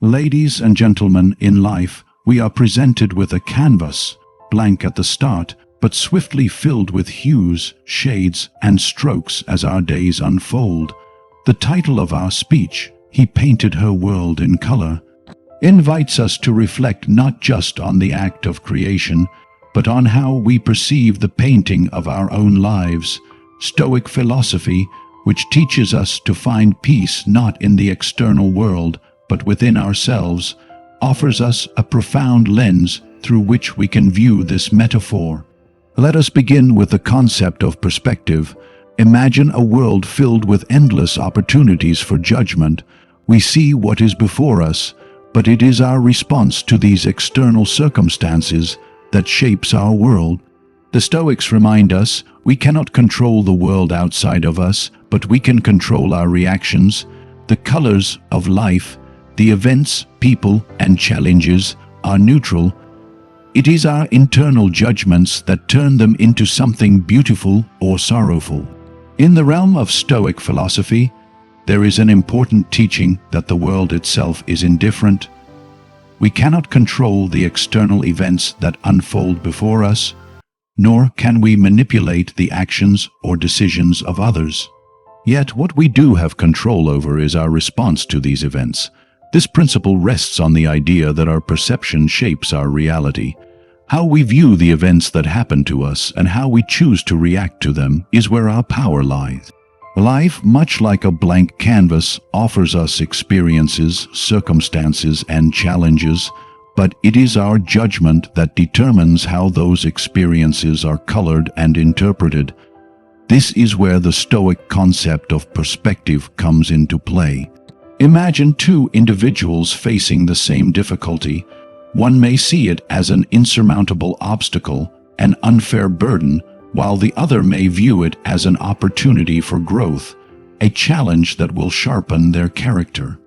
Ladies and gentlemen, in life, we are presented with a canvas, blank at the start, but swiftly filled with hues, shades, and strokes as our days unfold. The title of our speech, "He Painted Her World in Color," invites us to reflect not just on the act of creation, but on how we perceive the painting of our own lives. Stoic philosophy, which teaches us to find peace not in the external world, but within ourselves, offers us a profound lens through which we can view this metaphor. Let us begin with the concept of perspective. Imagine a world filled with endless opportunities for judgment. We see what is before us, but it is our response to these external circumstances that shapes our world. The Stoics remind us we cannot control the world outside of us, but we can control our reactions. The colors of life, the events, people, and challenges are neutral. It is our internal judgments that turn them into something beautiful or sorrowful. In the realm of Stoic philosophy, there is an important teaching that the world itself is indifferent. We cannot control the external events that unfold before us, nor can we manipulate the actions or decisions of others. Yet what we do have control over is our response to these events. This principle rests on the idea that our perception shapes our reality. How we view the events that happen to us and how we choose to react to them is where our power lies. Life, much like a blank canvas, offers us experiences, circumstances, and challenges, but it is our judgment that determines how those experiences are colored and interpreted. This is where the Stoic concept of perspective comes into play. Imagine two individuals facing the same difficulty. One may see it as an insurmountable obstacle, an unfair burden, while the other may view it as an opportunity for growth, a challenge that will sharpen their character.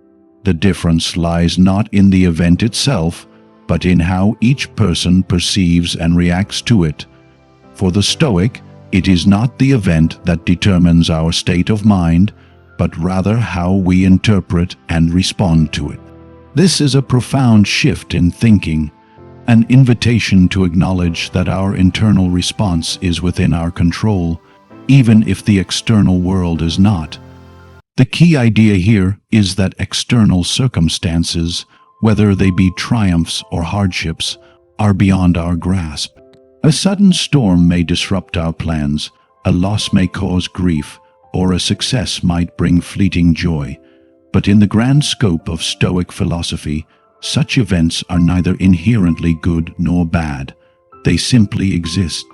The difference lies not in the event itself, but in how each person perceives and reacts to it. For the Stoic, it is not the event that determines our state of mind, but rather how we interpret and respond to it. This is a profound shift in thinking, an invitation to acknowledge that our internal response is within our control, even if the external world is not. The key idea here is that external circumstances, whether they be triumphs or hardships, are beyond our grasp. A sudden storm may disrupt our plans, a loss may cause grief, or a success might bring fleeting joy. But in the grand scope of Stoic philosophy, such events are neither inherently good nor bad. They simply exist.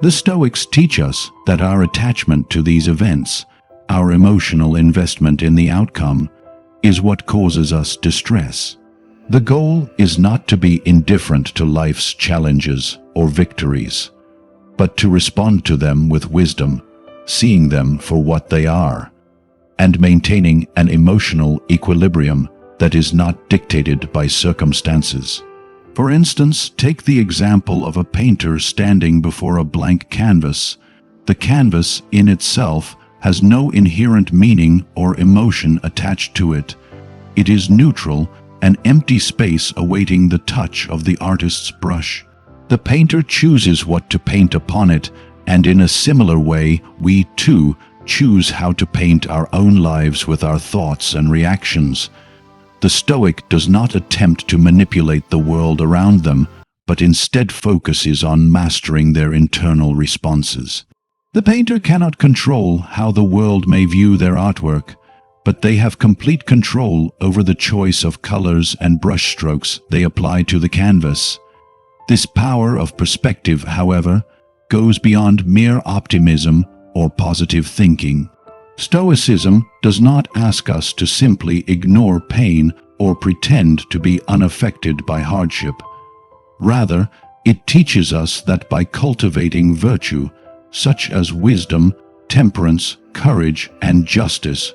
The Stoics teach us that our attachment to these events, our emotional investment in the outcome, is what causes us distress. The goal is not to be indifferent to life's challenges or victories, but to respond to them with wisdom, seeing them for what they are, and maintaining an emotional equilibrium that is not dictated by circumstances. For instance, take the example of a painter standing before a blank canvas. The canvas in itself has no inherent meaning or emotion attached to it. It is neutral, an empty space awaiting the touch of the artist's brush. The painter chooses what to paint upon it, and in a similar way, we too choose how to paint our own lives with our thoughts and reactions. The Stoic does not attempt to manipulate the world around them, but instead focuses on mastering their internal responses. The painter cannot control how the world may view their artwork, but they have complete control over the choice of colors and brushstrokes they apply to the canvas. This power of perspective, however, goes beyond mere optimism or positive thinking. Stoicism does not ask us to simply ignore pain or pretend to be unaffected by hardship. Rather, it teaches us that by cultivating virtue, such as wisdom, temperance, courage, and justice,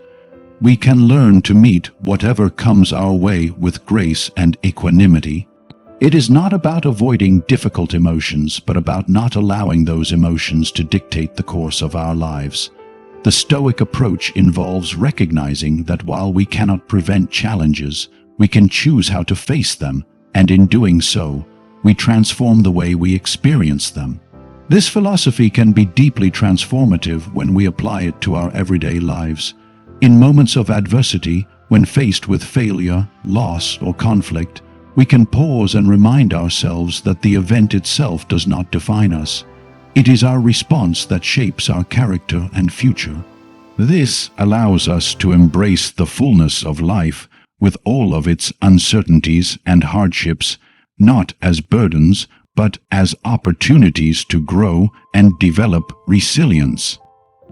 we can learn to meet whatever comes our way with grace and equanimity. It is not about avoiding difficult emotions, but about not allowing those emotions to dictate the course of our lives. The Stoic approach involves recognizing that while we cannot prevent challenges, we can choose how to face them, and in doing so, we transform the way we experience them. This philosophy can be deeply transformative when we apply it to our everyday lives. In moments of adversity, when faced with failure, loss, or conflict, we can pause and remind ourselves that the event itself does not define us. It is our response that shapes our character and future. This allows us to embrace the fullness of life with all of its uncertainties and hardships, not as burdens, but as opportunities to grow and develop resilience.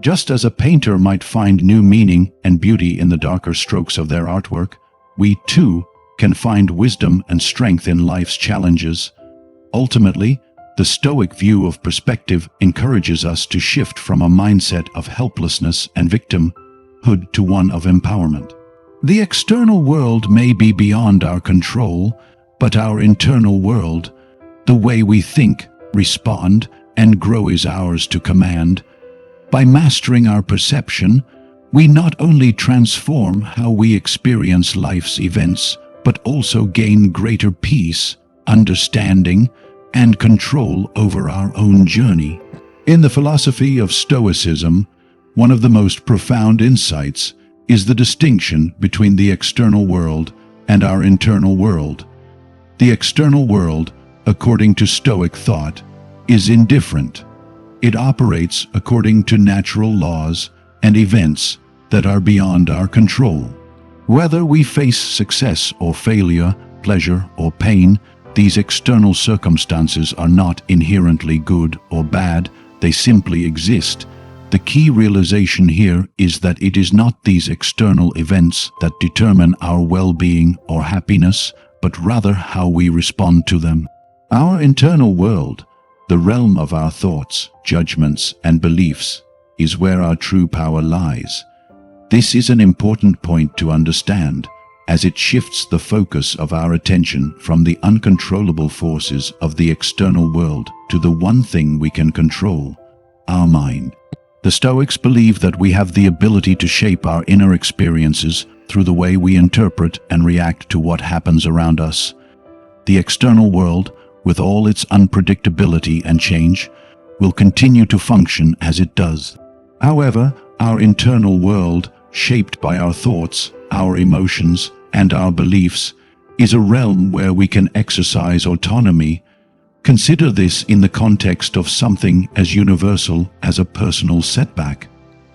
Just as a painter might find new meaning and beauty in the darker strokes of their artwork, we too can find wisdom and strength in life's challenges. Ultimately, the Stoic view of perspective encourages us to shift from a mindset of helplessness and victimhood to one of empowerment. The external world may be beyond our control, but our internal world, the way we think, respond, and grow, is ours to command. By mastering our perception, we not only transform how we experience life's events, but also gain greater peace, understanding, and control over our own journey. In the philosophy of Stoicism, one of the most profound insights is the distinction between the external world and our internal world. The external world, according to Stoic thought, is indifferent. It operates according to natural laws and events that are beyond our control. Whether we face success or failure, pleasure or pain, these external circumstances are not inherently good or bad, they simply exist. The key realization here is that it is not these external events that determine our well-being or happiness, but rather how we respond to them. Our internal world, the realm of our thoughts, judgments, and beliefs, is where our true power lies. This is an important point to understand, as it shifts the focus of our attention from the uncontrollable forces of the external world to the one thing we can control, our mind. The Stoics believe that we have the ability to shape our inner experiences through the way we interpret and react to what happens around us. The external world, with all its unpredictability and change, will continue to function as it does. However, our internal world, shaped by our thoughts, our emotions, and our beliefs, is a realm where we can exercise autonomy. Consider this in the context of something as universal as a personal setback.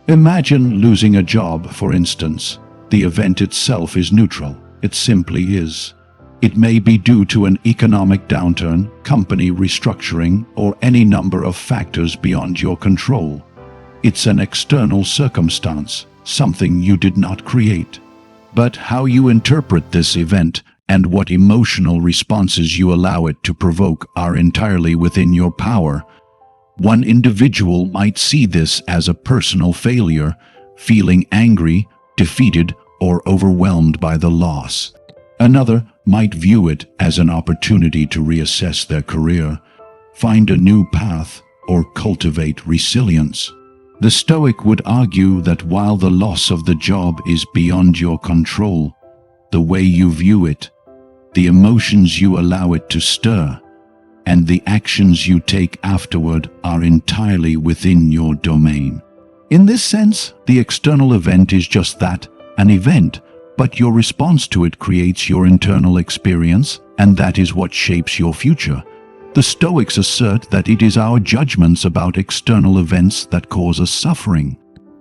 Imagine losing a job, for instance. The event itself is neutral. It simply is. It may be due to an economic downturn, company restructuring, or any number of factors beyond your control. It's an external circumstance, something you did not create. But how you interpret this event and what emotional responses you allow it to provoke are entirely within your power. One individual might see this as a personal failure, feeling angry, defeated, or overwhelmed by the loss. Another might view it as an opportunity to reassess their career, find a new path, or cultivate resilience. The Stoic would argue that while the loss of the job is beyond your control, the way you view it, the emotions you allow it to stir, and the actions you take afterward are entirely within your domain. In this sense, the external event is just that, an event, but your response to it creates your internal experience, and that is what shapes your future. The Stoics assert that it is our judgments about external events that cause us suffering.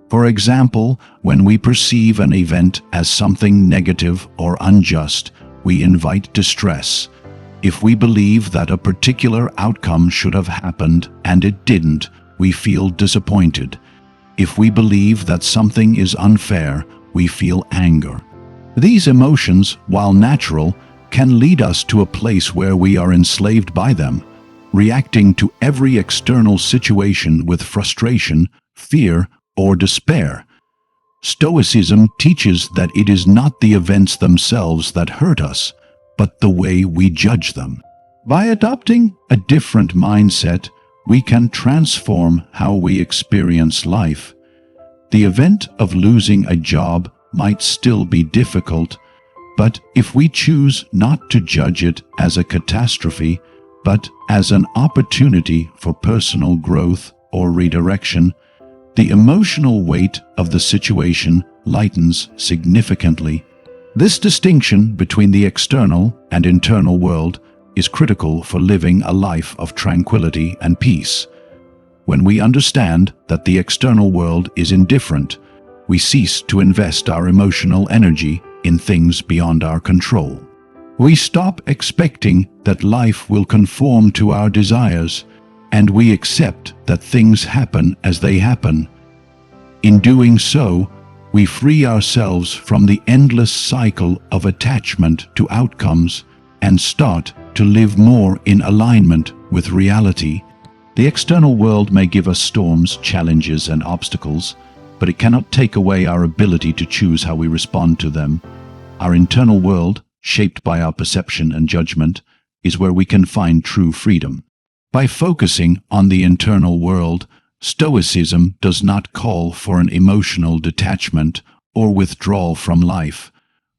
For example, when we perceive an event as something negative or unjust, we invite distress. If we believe that a particular outcome should have happened and it didn't, we feel disappointed. If we believe that something is unfair, we feel anger. These emotions, while natural, can lead us to a place where we are enslaved by them, reacting to every external situation with frustration, fear, or despair. Stoicism teaches that it is not the events themselves that hurt us, but the way we judge them. By adopting a different mindset, we can transform how we experience life. The event of losing a job might still be difficult, But if we choose not to judge it as a catastrophe, but as an opportunity for personal growth or redirection, the emotional weight of the situation lightens significantly. This distinction between the external and internal world is critical for living a life of tranquility and peace. When we understand that the external world is indifferent, we cease to invest our emotional energy in things beyond our control. We stop expecting that life will conform to our desires, and we accept that things happen as they happen. In doing so, we free ourselves from the endless cycle of attachment to outcomes and start to live more in alignment with reality. The external world may give us storms, challenges, and obstacles, but it cannot take away our ability to choose how we respond to them. Our internal world, shaped by our perception and judgment, is where we can find true freedom. By focusing on the internal world, Stoicism does not call for an emotional detachment or withdrawal from life.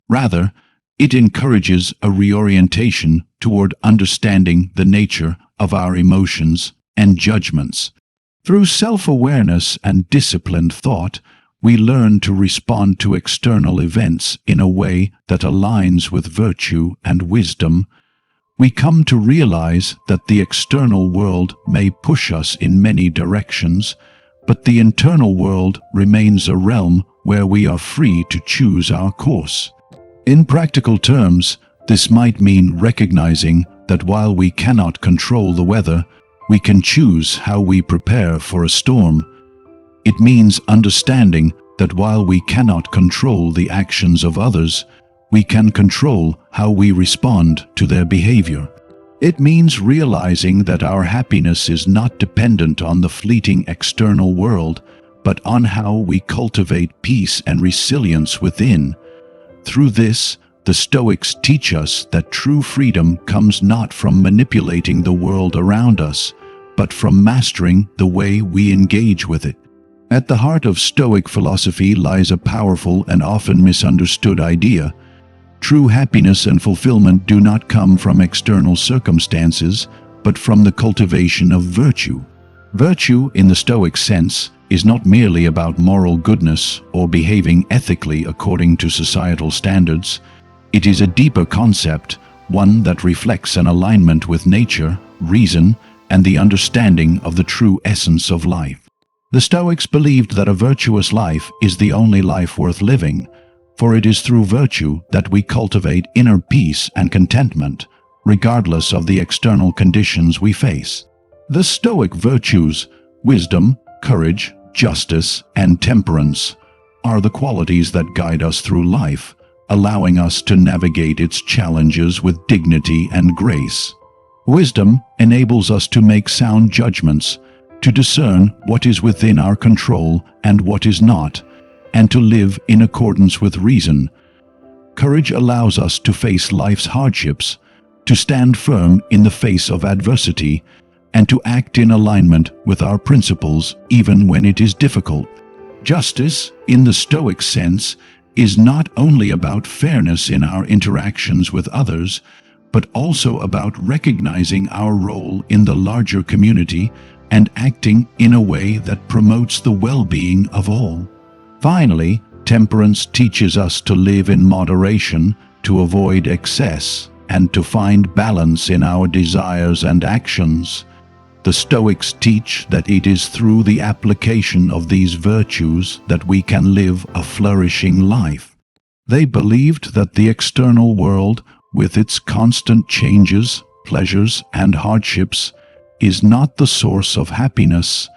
Rather, it encourages a reorientation toward understanding the nature of our emotions and judgments. Through self-awareness and disciplined thought, we learn to respond to external events in a way that aligns with virtue and wisdom. We come to realize that the external world may push us in many directions, but the internal world remains a realm where we are free to choose our course. In practical terms, this might mean recognizing that while we cannot control the weather, we can choose how we prepare for a storm. It means understanding that while we cannot control the actions of others, we can control how we respond to their behavior. It means realizing that our happiness is not dependent on the fleeting external world, but on how we cultivate peace and resilience within. Through this, the Stoics teach us that true freedom comes not from manipulating the world around us, but from mastering the way we engage with it. At the heart of Stoic philosophy lies a powerful and often misunderstood idea. True happiness and fulfillment do not come from external circumstances, but from the cultivation of virtue. Virtue, in the Stoic sense, is not merely about moral goodness or behaving ethically according to societal standards. It is a deeper concept, one that reflects an alignment with nature, reason, and the understanding of the true essence of life. The Stoics believed that a virtuous life is the only life worth living, for it is through virtue that we cultivate inner peace and contentment, regardless of the external conditions we face. The Stoic virtues, wisdom, courage, justice, and temperance, are the qualities that guide us through life, allowing us to navigate its challenges with dignity and grace. Wisdom enables us to make sound judgments, to discern what is within our control and what is not, and to live in accordance with reason. Courage allows us to face life's hardships, to stand firm in the face of adversity, and to act in alignment with our principles even when it is difficult. Justice, in the Stoic sense, is not only about fairness in our interactions with others, but also about recognizing our role in the larger community and acting in a way that promotes the well-being of all. Finally, temperance teaches us to live in moderation, to avoid excess, and to find balance in our desires and actions. The Stoics teach that it is through the application of these virtues that we can live a flourishing life. They believed that the external world, with its constant changes, pleasures, and hardships, is not the source of happiness.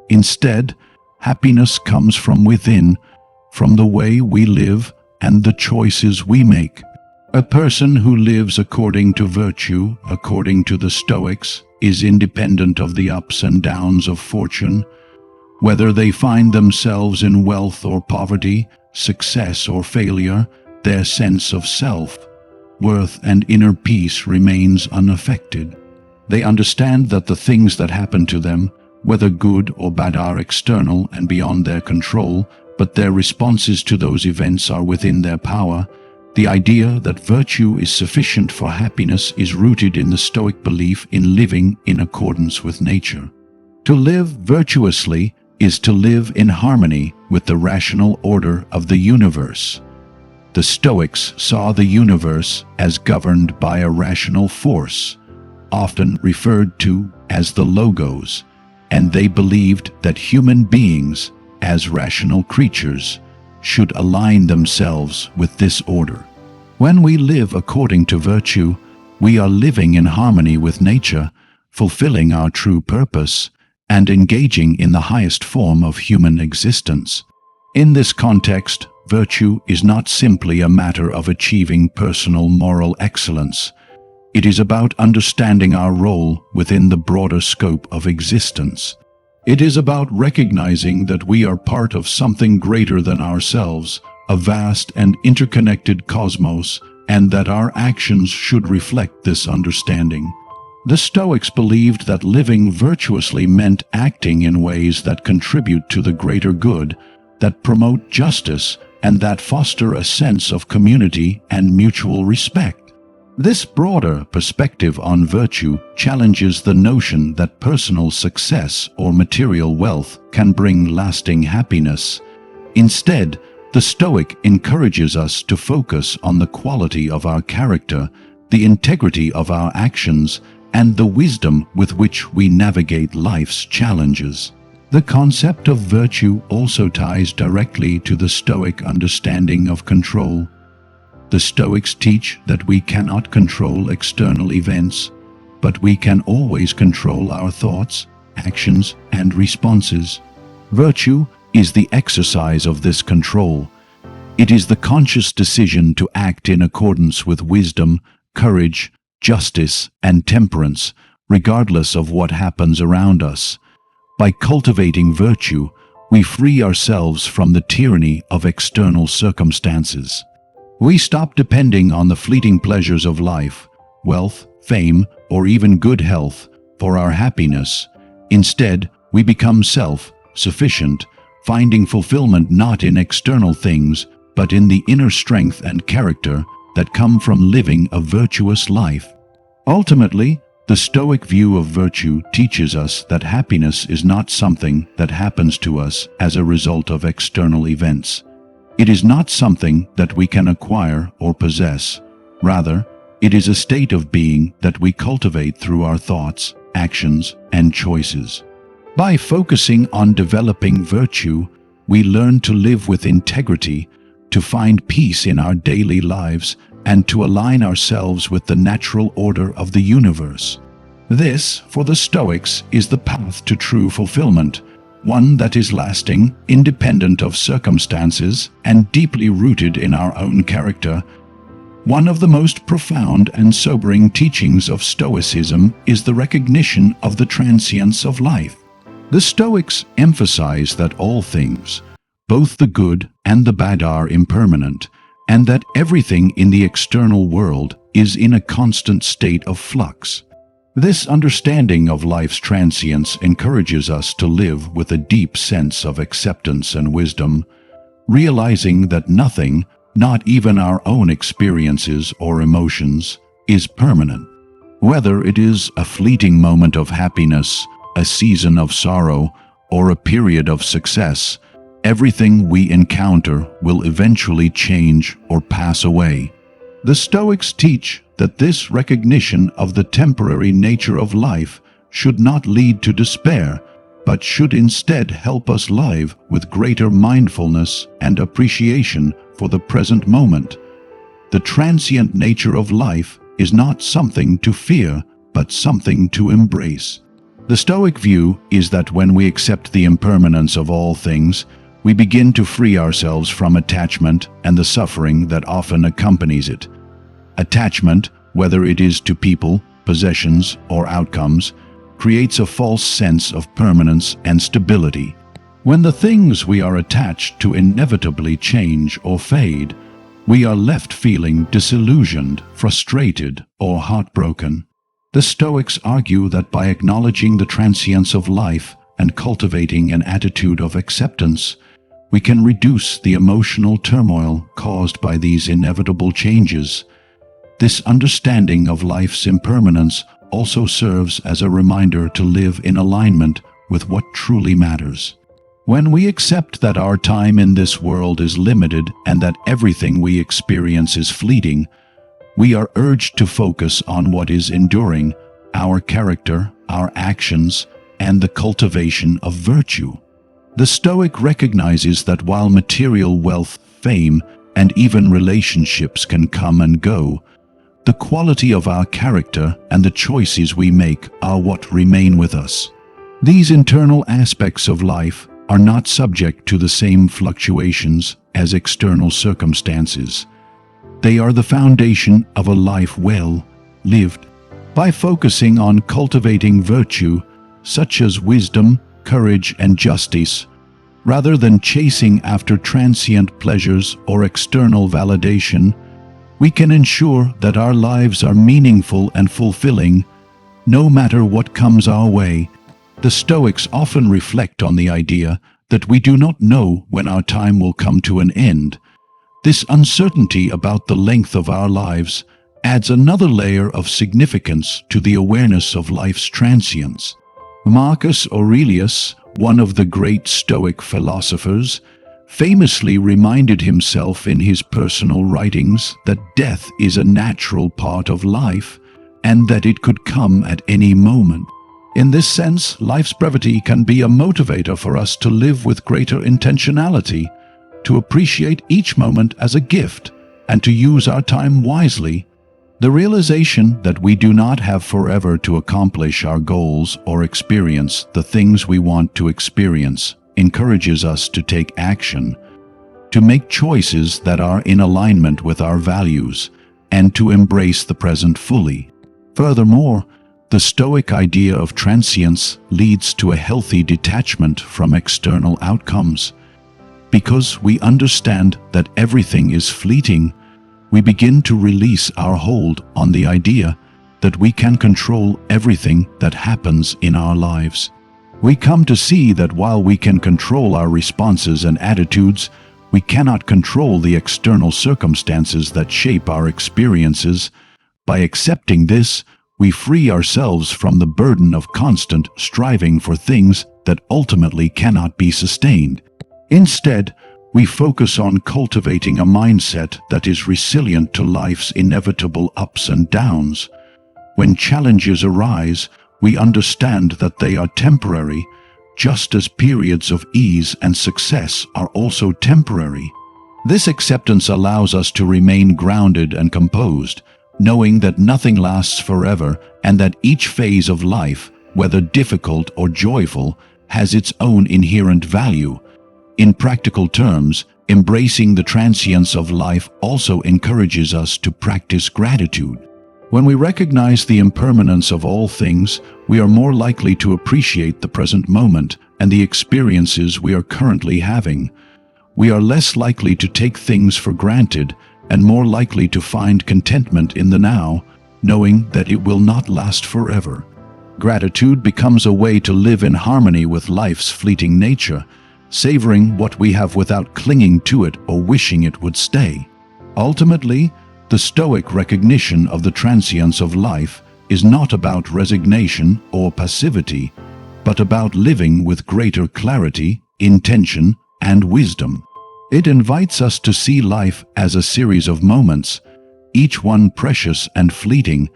Instead, happiness comes from within, from the way we live and the choices we make. A person who lives according to virtue, according to the Stoics, is independent of the ups and downs of fortune. Whether they find themselves in wealth or poverty, success or failure, their sense of self, worth, and inner peace remains unaffected. They understand that the things that happen to them, whether good or bad, are external and beyond their control, but their responses to those events are within their power. The idea that virtue is sufficient for happiness is rooted in the Stoic belief in living in accordance with nature. To live virtuously is to live in harmony with the rational order of the universe. The Stoics saw the universe as governed by a rational force, often referred to as the logos, and they believed that human beings, as rational creatures, should align themselves with this order. When we live according to virtue, we are living in harmony with nature, fulfilling our true purpose, and engaging in the highest form of human existence. In this context, virtue is not simply a matter of achieving personal moral excellence. It is about understanding our role within the broader scope of existence. It is about recognizing that we are part of something greater than ourselves, a vast and interconnected cosmos, and that our actions should reflect this understanding. The Stoics believed that living virtuously meant acting in ways that contribute to the greater good, that promote justice, and that foster a sense of community and mutual respect. This broader perspective on virtue challenges the notion that personal success or material wealth can bring lasting happiness. Instead, the Stoic encourages us to focus on the quality of our character, the integrity of our actions, and the wisdom with which we navigate life's challenges. The concept of virtue also ties directly to the Stoic understanding of control. The Stoics teach that we cannot control external events, but we can always control our thoughts, actions, and responses. Virtue is the exercise of this control. It is the conscious decision to act in accordance with wisdom, courage, justice, and temperance, regardless of what happens around us. By cultivating virtue, we free ourselves from the tyranny of external circumstances. We stop depending on the fleeting pleasures of life, wealth, fame, or even good health for our happiness. Instead, we become self-sufficient, finding fulfillment not in external things, but in the inner strength and character that come from living a virtuous life. Ultimately, the Stoic view of virtue teaches us that happiness is not something that happens to us as a result of external events. It is not something that we can acquire or possess. Rather, it is a state of being that we cultivate through our thoughts, actions, and choices. By focusing on developing virtue, we learn to live with integrity, to find peace in our daily lives, and to align ourselves with the natural order of the universe. This, for the Stoics, is the path to true fulfillment, one that is lasting, independent of circumstances, and deeply rooted in our own character. One of the most profound and sobering teachings of Stoicism is the recognition of the transience of life. The Stoics emphasize that all things, both the good and the bad, are impermanent, and that everything in the external world is in a constant state of flux. This understanding of life's transience encourages us to live with a deep sense of acceptance and wisdom, realizing that nothing, not even our own experiences or emotions, is permanent. Whether it is a fleeting moment of happiness, a season of sorrow, or a period of success, everything we encounter will eventually change or pass away. The Stoics teach that this recognition of the temporary nature of life should not lead to despair, but should instead help us live with greater mindfulness and appreciation for the present moment. The transient nature of life is not something to fear, but something to embrace. The Stoic view is that when we accept the impermanence of all things, we begin to free ourselves from attachment and the suffering that often accompanies it. Attachment, whether it is to people, possessions, or outcomes, creates a false sense of permanence and stability. When the things we are attached to inevitably change or fade, we are left feeling disillusioned, frustrated, or heartbroken. The Stoics argue that by acknowledging the transience of life and cultivating an attitude of acceptance, we can reduce the emotional turmoil caused by these inevitable changes. This understanding of life's impermanence also serves as a reminder to live in alignment with what truly matters. When we accept that our time in this world is limited and that everything we experience is fleeting, we are urged to focus on what is enduring, our character, our actions, and the cultivation of virtue. The Stoic recognizes that while material wealth, fame, and even relationships can come and go, the quality of our character and the choices we make are what remain with us. These internal aspects of life are not subject to the same fluctuations as external circumstances. They are the foundation of a life well lived. By focusing on cultivating virtue, such as wisdom, courage, and justice, rather than chasing after transient pleasures or external validation, we can ensure that our lives are meaningful and fulfilling, no matter what comes our way. The Stoics often reflect on the idea that we do not know when our time will come to an end. This uncertainty about the length of our lives adds another layer of significance to the awareness of life's transience. Marcus Aurelius, one of the great Stoic philosophers, famously reminded himself in his personal writings that death is a natural part of life and that it could come at any moment. In this sense, life's brevity can be a motivator for us to live with greater intentionality, to appreciate each moment as a gift, and to use our time wisely. The realization that we do not have forever to accomplish our goals or experience the things we want to experience encourages us to take action, to make choices that are in alignment with our values, and to embrace the present fully. Furthermore, the Stoic idea of transience leads to a healthy detachment from external outcomes. Because we understand that everything is fleeting, we begin to release our hold on the idea that we can control everything that happens in our lives. We come to see that while we can control our responses and attitudes, we cannot control the external circumstances that shape our experiences. By accepting this, we free ourselves from the burden of constant striving for things that ultimately cannot be sustained. Instead, we focus on cultivating a mindset that is resilient to life's inevitable ups and downs. When challenges arise, we understand that they are temporary, just as periods of ease and success are also temporary. This acceptance allows us to remain grounded and composed, knowing that nothing lasts forever and that each phase of life, whether difficult or joyful, has its own inherent value. In practical terms, embracing the transience of life also encourages us to practice gratitude. When we recognize the impermanence of all things, we are more likely to appreciate the present moment and the experiences we are currently having. We are less likely to take things for granted and more likely to find contentment in the now, knowing that it will not last forever. Gratitude becomes a way to live in harmony with life's fleeting nature, savoring what we have without clinging to it or wishing it would stay. Ultimately, the Stoic recognition of the transience of life is not about resignation or passivity, but about living with greater clarity, intention, and wisdom. It invites us to see life as a series of moments, each one precious and fleeting,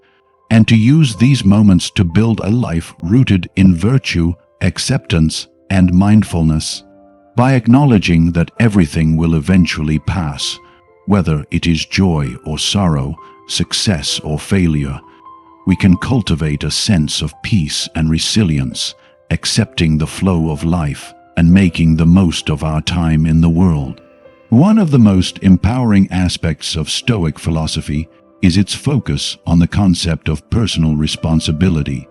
and to use these moments to build a life rooted in virtue, acceptance, and mindfulness. By acknowledging that everything will eventually pass, whether it is joy or sorrow, success or failure, we can cultivate a sense of peace and resilience, accepting the flow of life and making the most of our time in the world. One of the most empowering aspects of Stoic philosophy is its focus on the concept of personal responsibility.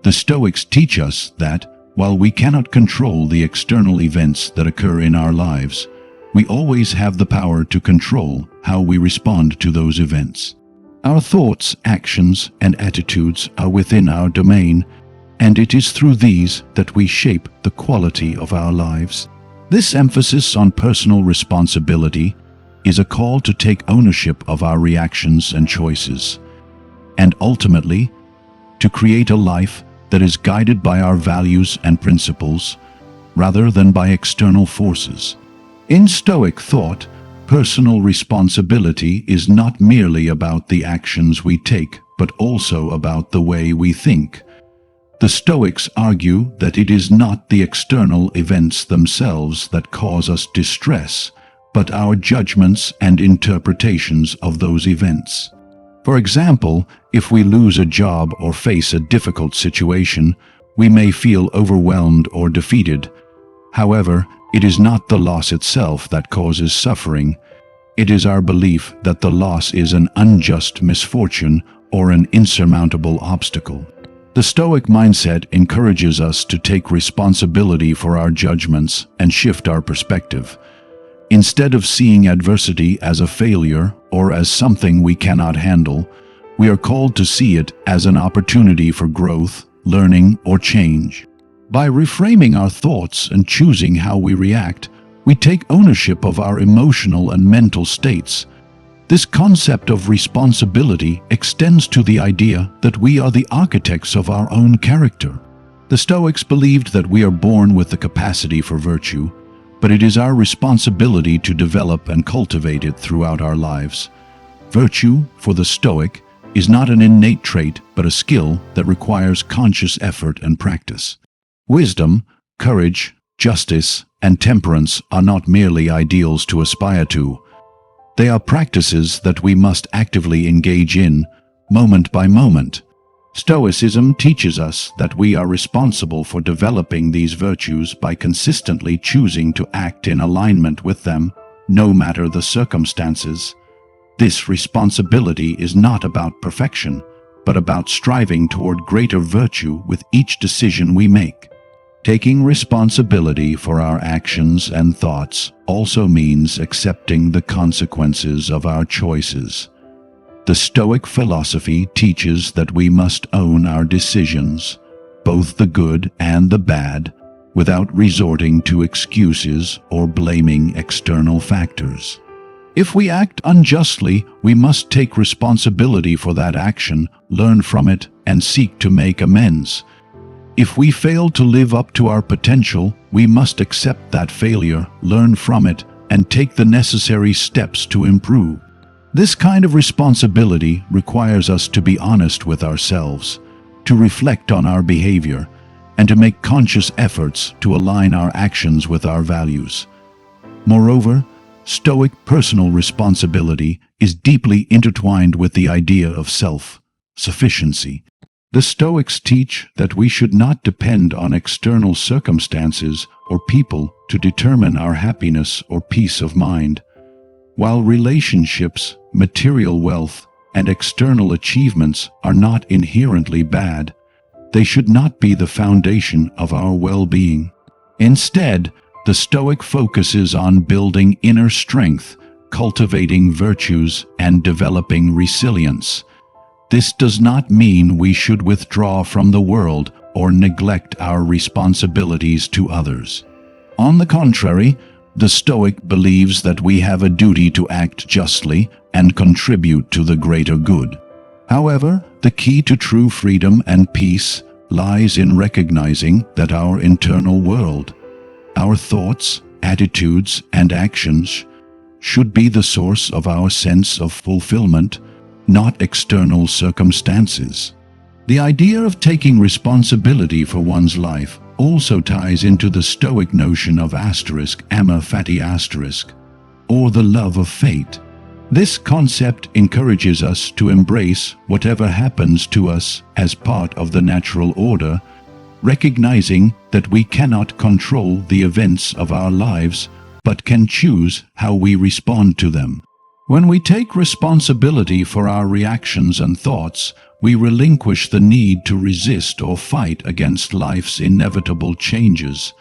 The Stoics teach us that, while we cannot control the external events that occur in our lives, we always have the power to control how we respond to those events. Our thoughts, actions, and attitudes are within our domain, and it is through these that we shape the quality of our lives. This emphasis on personal responsibility is a call to take ownership of our reactions and choices, and ultimately, to create a life that is guided by our values and principles, rather than by external forces. In Stoic thought, personal responsibility is not merely about the actions we take, but also about the way we think. The Stoics argue that it is not the external events themselves that cause us distress, but our judgments and interpretations of those events. For example, if we lose a job or face a difficult situation, we may feel overwhelmed or defeated. However, it is not the loss itself that causes suffering. It is our belief that the loss is an unjust misfortune or an insurmountable obstacle. The Stoic mindset encourages us to take responsibility for our judgments and shift our perspective. Instead of seeing adversity as a failure or as something we cannot handle, we are called to see it as an opportunity for growth, learning, or change. By reframing our thoughts and choosing how we react, we take ownership of our emotional and mental states. This concept of responsibility extends to the idea that we are the architects of our own character. The Stoics believed that we are born with the capacity for virtue, but it is our responsibility to develop and cultivate it throughout our lives. Virtue, for the Stoic, is not an innate trait but a skill that requires conscious effort and practice. Wisdom, courage, justice, and temperance are not merely ideals to aspire to. They are practices that we must actively engage in, moment by moment. Stoicism teaches us that we are responsible for developing these virtues by consistently choosing to act in alignment with them, no matter the circumstances. This responsibility is not about perfection, but about striving toward greater virtue with each decision we make. Taking responsibility for our actions and thoughts also means accepting the consequences of our choices. The Stoic philosophy teaches that we must own our decisions, both the good and the bad, without resorting to excuses or blaming external factors. If we act unjustly, we must take responsibility for that action, learn from it, and seek to make amends. If we fail to live up to our potential, we must accept that failure, learn from it, and take the necessary steps to improve. This kind of responsibility requires us to be honest with ourselves, to reflect on our behavior, and to make conscious efforts to align our actions with our values. Moreover, Stoic personal responsibility is deeply intertwined with the idea of self-sufficiency. The Stoics teach that we should not depend on external circumstances or people to determine our happiness or peace of mind. While relationships, material wealth, and external achievements are not inherently bad, they should not be the foundation of our well-being. Instead, the Stoic focuses on building inner strength, cultivating virtues, and developing resilience. This does not mean we should withdraw from the world or neglect our responsibilities to others. On the contrary, the Stoic believes that we have a duty to act justly and contribute to the greater good. However, the key to true freedom and peace lies in recognizing that our internal world, our thoughts, attitudes, and actions should be the source of our sense of fulfillment, not external circumstances. The idea of taking responsibility for one's life also ties into the Stoic notion of amor fati, or the love of fate. This concept encourages us to embrace whatever happens to us as part of the natural order, recognizing that we cannot control the events of our lives, but can choose how we respond to them. When we take responsibility for our reactions and thoughts, we relinquish the need to resist or fight against life's inevitable changes.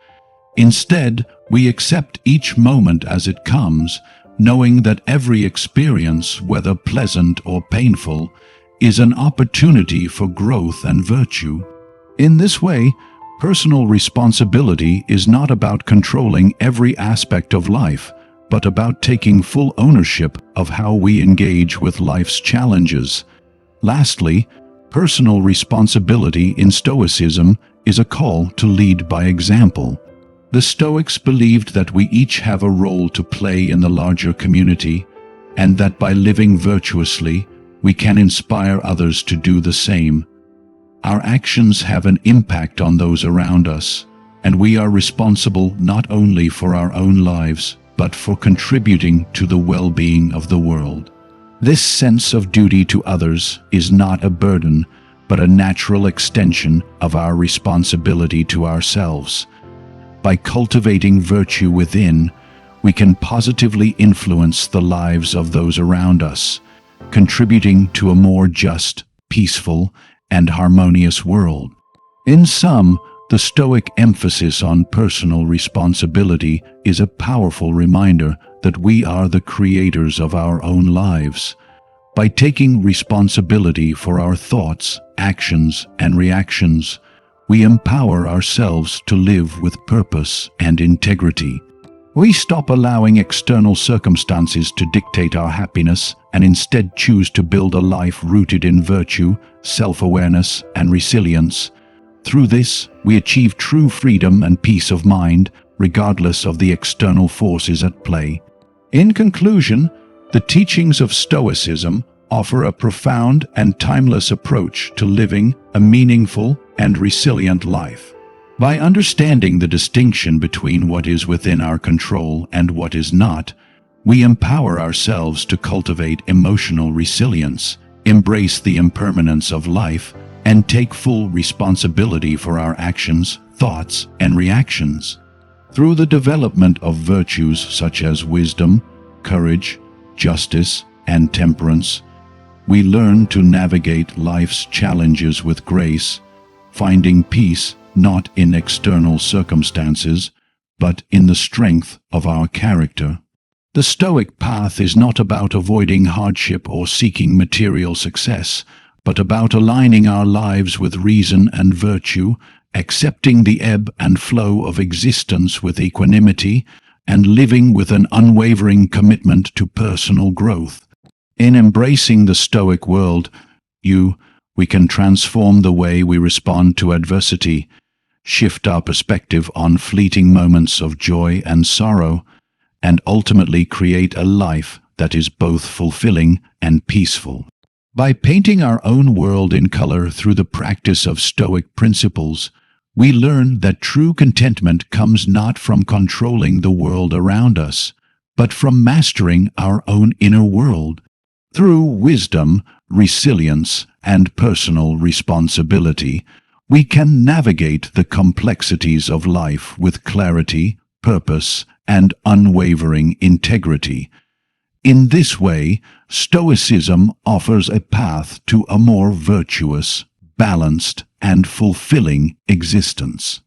Instead, we accept each moment as it comes, knowing that every experience, whether pleasant or painful, is an opportunity for growth and virtue. In this way, Personal responsibility is not about controlling every aspect of life, but about taking full ownership of how we engage with life's challenges. Lastly, personal responsibility in Stoicism is a call to lead by example. The Stoics believed that we each have a role to play in the larger community, and that by living virtuously, we can inspire others to do the same. Our actions have an impact on those around us, and we are responsible not only for our own lives, but for contributing to the well-being of the world. This sense of duty to others is not a burden, but a natural extension of our responsibility to ourselves. By cultivating virtue within, we can positively influence the lives of those around us, contributing to a more just, peaceful, and harmonious world. In sum, the Stoic emphasis on personal responsibility is a powerful reminder that we are the creators of our own lives. By taking responsibility for our thoughts, actions, and reactions, we empower ourselves to live with purpose and integrity. We stop allowing external circumstances to dictate our happiness and instead choose to build a life rooted in virtue, self-awareness, and resilience. Through this, we achieve true freedom and peace of mind, regardless of the external forces at play. In conclusion, the teachings of Stoicism offer a profound and timeless approach to living a meaningful and resilient life. By understanding the distinction between what is within our control and what is not, we empower ourselves to cultivate emotional resilience, embrace the impermanence of life, and take full responsibility for our actions, thoughts, and reactions. Through the development of virtues such as wisdom, courage, justice, and temperance, we learn to navigate life's challenges with grace, finding peace not in external circumstances, but in the strength of our character. The Stoic path is not about avoiding hardship or seeking material success, but about aligning our lives with reason and virtue, accepting the ebb and flow of existence with equanimity, and living with an unwavering commitment to personal growth. In embracing the Stoic world, we can transform the way we respond to adversity, shift our perspective on fleeting moments of joy and sorrow, and ultimately create a life that is both fulfilling and peaceful. By painting our own world in color through the practice of Stoic principles, we learn that true contentment comes not from controlling the world around us, but from mastering our own inner world. Through wisdom, resilience, and personal responsibility, we can navigate the complexities of life with clarity, purpose, and unwavering integrity. In this way, Stoicism offers a path to a more virtuous, balanced, and fulfilling existence.